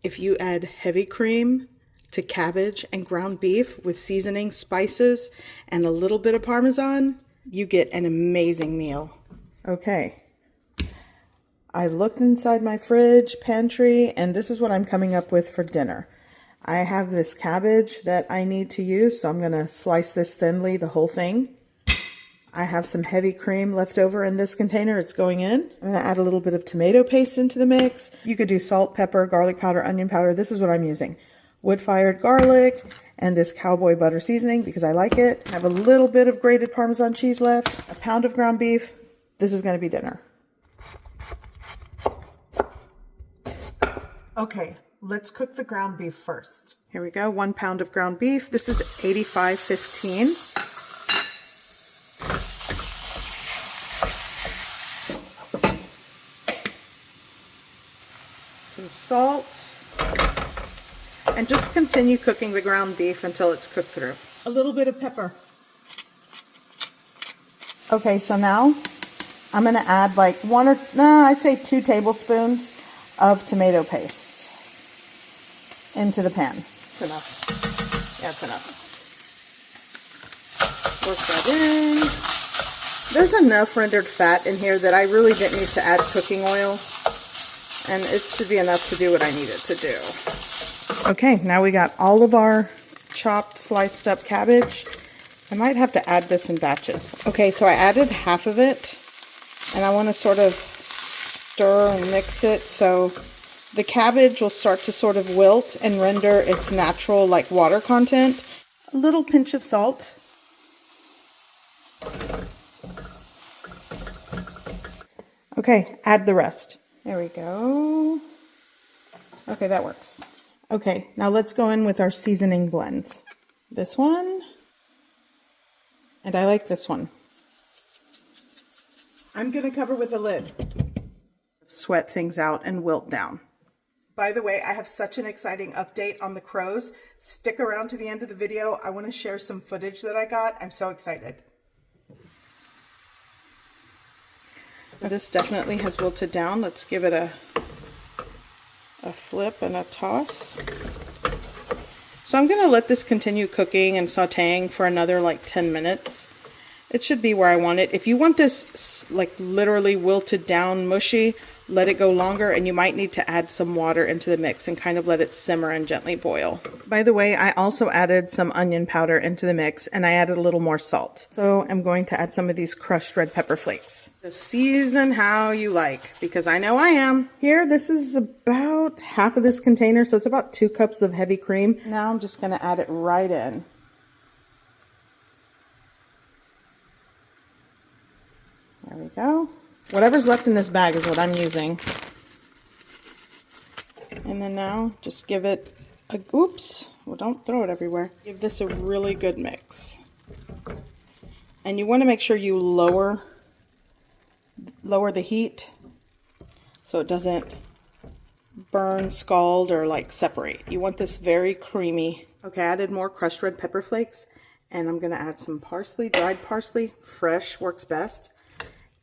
If you add heavy cream to cabbage and ground beef with seasoning, spices, and a little bit of Parmesan, you get an amazing meal. Okay. I looked inside my fridge, pantry, and this is what I'm coming up with for dinner. I have this cabbage that I need to use, so I'm going to slice this thinly, the whole thing. I have some heavy cream left over in this container. It's going in. I'm going to add a little bit of tomato paste into the mix. You could do salt, pepper, garlic powder, onion powder. This is what I'm using. Wood-fired garlic and this Cowboy butter seasoning because I like it. I have a little bit of grated Parmesan cheese left, a pound of ground beef. This is going to be dinner. Okay, let's cook the ground beef first. Here we go, 1 pound of ground beef. This is 85/15. Some salt, and just continue cooking the ground beef until it's cooked through. A little bit of pepper. Okay, so now I'm going to add like I'd say 2 tablespoons of tomato paste into the pan. That's enough. Yeah, that's enough. Work that in. There's enough rendered fat in here that I really didn't need to add cooking oil. And it should be enough to do what I need it to do. Okay, now we got all of our chopped, sliced up cabbage. I might have to add this in batches. Okay, so I added half of it, and I want to sort of stir and mix it so the cabbage will start to sort of wilt and render its natural like water content. A little pinch of salt. Okay, add the rest. There we go. Okay, that works. Okay, now let's go in with our seasoning blends. This one, and I like this one. I'm going to cover with a lid. Sweat things out and wilt down. By the way, I have such an exciting update on the crows. Stick around to the end of the video. I want to share some footage that I got. I'm so excited. This definitely has wilted down. Let's give it a flip and a toss. So I'm going to let this continue cooking and sauteing for another like 10 minutes. It should be where I want it. If you want this like literally wilted down mushy, let it go longer, and you might need to add some water into the mix and kind of let it simmer and gently boil. By the way, I also added some onion powder into the mix, and I added a little more salt. So I'm going to add some of these crushed red pepper flakes. Just season how you like, because I know I am. Here, this is about half of this container, so it's about 2 cups of heavy cream. Now I'm just going to add it right in. There we go. Whatever's left in this bag is what I'm using. And then now just give it a, oops, well, don't throw it everywhere. Give this a really good mix. And you want to make sure you lower the heat so it doesn't burn, scald, or like separate. You want this very creamy. Okay, I added more crushed red pepper flakes, and I'm going to add some parsley, dried parsley. Fresh works best.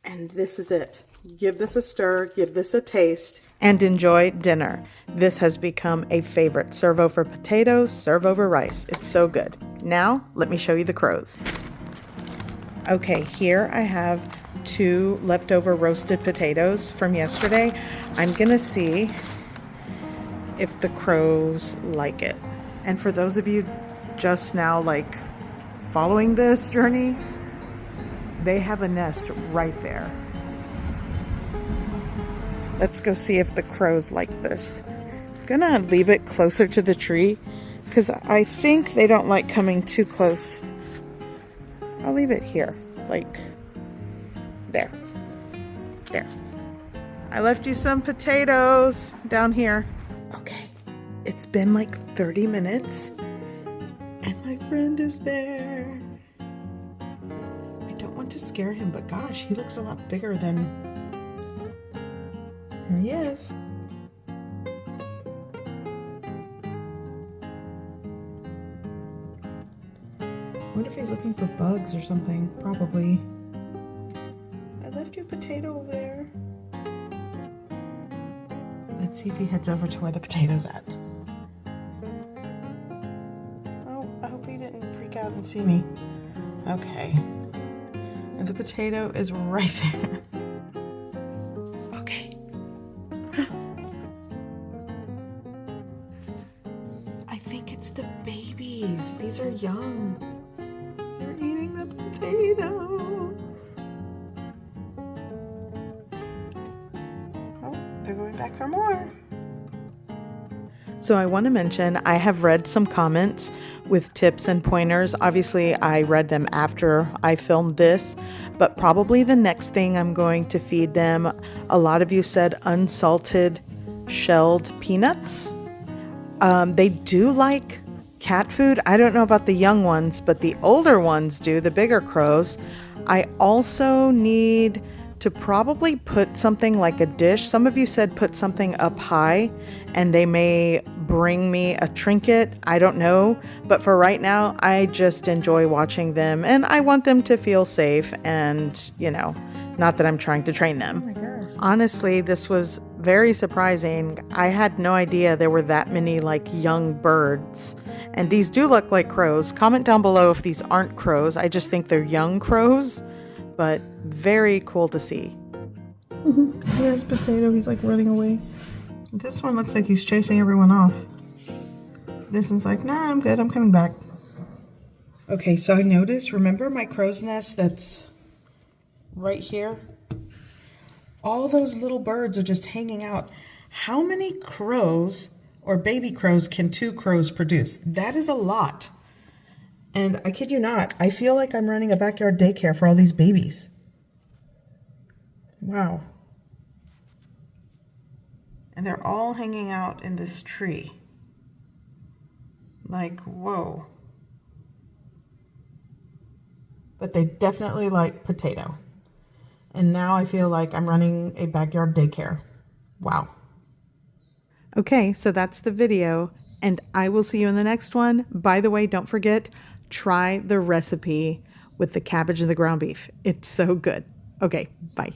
And this is it. Give this a stir, give this a taste, and enjoy dinner. This has become a favorite. Serve over potatoes, serve over rice. It's so good. Now, let me show you the crows. Okay, here I have 2 leftover roasted potatoes from yesterday. I'm gonna see if the crows like it. And for those of you just now like following this journey, they have a nest right there. Let's go see if the crows like this. I'm gonna leave it closer to the tree because I think they don't like coming too close. I'll leave it here, like there. There. I left you some potatoes down here. Okay, it's been like 30 minutes and my friend is there. To scare him, but gosh, he looks a lot bigger than... Here he is. I wonder if he's looking for bugs or something. Probably. I left you a potato over there. Let's see if he heads over to where the potato's at. Oh, I hope he didn't freak out and see me. Okay. And the potato is right there. Okay. I think it's the babies. These are young. They're eating the potato. Oh, they're going back for more. So I want to mention, I have read some comments with tips and pointers. Obviously, I read them after I filmed this, but probably the next thing I'm going to feed them, a lot of you said unsalted shelled peanuts. They do like cat food. I don't know about the young ones, but the older ones do, the bigger crows. I also need to probably put something like a dish. Some of you said put something up high and they may bring me a trinket. I don't know. But for right now, I just enjoy watching them and I want them to feel safe and, you know, not that I'm trying to train them. Oh my gosh. Honestly, this was very surprising. I had no idea there were that many like young birds. And these do look like crows. Comment down below if these aren't crows. I just think they're young crows. But very cool to see. He has potato. He's like running away. This one looks like he's chasing everyone off. This one's like, nah, I'm good. I'm coming back. Okay, so I noticed, remember my crow's nest that's right here? All those little birds are just hanging out. How many crows or baby crows can 2 crows produce? That is a lot. And I kid you not, I feel like I'm running a backyard daycare for all these babies. Wow. And they're all hanging out in this tree. Like, whoa. But they definitely like potato. And now I feel like I'm running a backyard daycare. Wow. Okay, so that's the video. And I will see you in the next one. By the way, don't forget, try the recipe with the cabbage and the ground beef. It's so good. Okay, bye.